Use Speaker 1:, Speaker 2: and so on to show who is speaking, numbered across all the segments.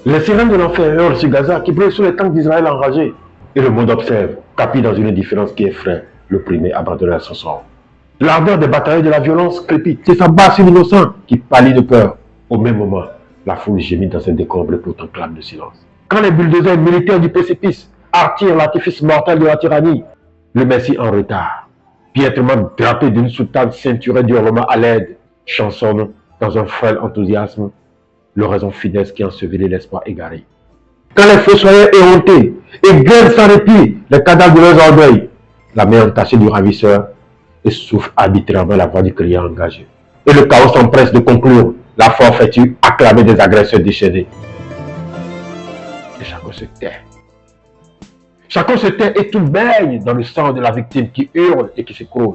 Speaker 1: Les sirènes de l'enfer hurlent sur Gaza qui brûle sous les tanks d'Israël enragés. Et le monde observe, capille dans une indifférence qui effraie l'opprimé abandonné à son sort. L'ardeur des batailles de la violence crépite et s'abat sur l'innocent qui pâlit de peur. Au même moment, la foule gémit dans un décor bleu pourtant clame de silence. Quand les bulldozers militaires du précipice artirent l'artifice mortel de la tyrannie, le Messie en retard, piètrement drapé d'une soutane ceinturée d'hurlements à l'aide, chansonne dans un frêle enthousiasme l'oraison funeste qui ensevelit l'espoir égaré. Quand les fossoyeurs éhontés égrenent sans répit les cadavres de leurs orgueils, la main entachée du ravisseur souffle arbitrairement la voix du criant engagé. Et le chaos s'empresse de conclure la forfaiture acclamée des agresseurs déchaînés. Et chacun se tait. Chacun se tait et tout baigne dans le sang de la victime qui hurle et qui s'écroule.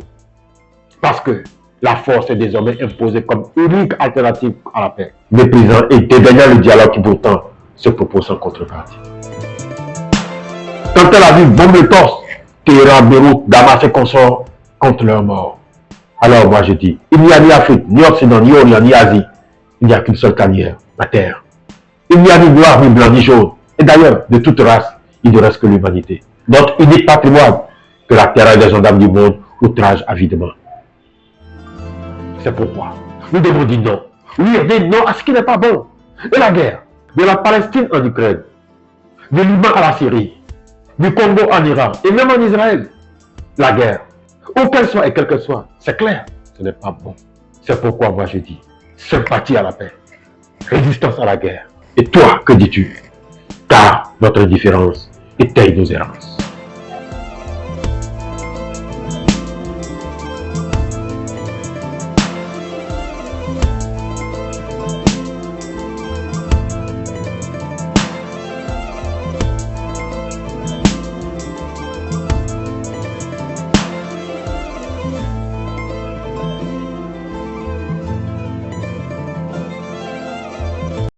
Speaker 1: Parce que la force est désormais imposée comme unique alternative à la paix, méprisant et dédaignant le dialogue qui pourtant se propose sans contrepartie. Quand Tel Aviv bombe le torse, Téhéran, Beyrouth, Damas et consorts contre leur mort. Alors moi je dis, il n'y a ni Afrique, ni Occident, ni Orient, ni Asie. Il n'y a qu'une seule carrière, la Terre. Il n'y a ni noir, ni blanc, ni jaune. Et d'ailleurs, de toute race, il ne reste que l'humanité. Notre unique patrimoine, que la terreur des gendarmes du monde outrage avidement. C'est pourquoi nous devons dire non. Oui, dire non à ce qui n'est pas bon. Et la guerre, de la Palestine en Ukraine, du Liban à la Syrie, du Congo en Iran et même en Israël, la guerre, où qu'elle soit et quelle qu'elle soit, c'est clair, ce n'est pas bon. C'est pourquoi moi je dis, sympathie à la paix, résistance à la guerre. Et toi, que dis-tu? Car notre indifférence étaye nos errances.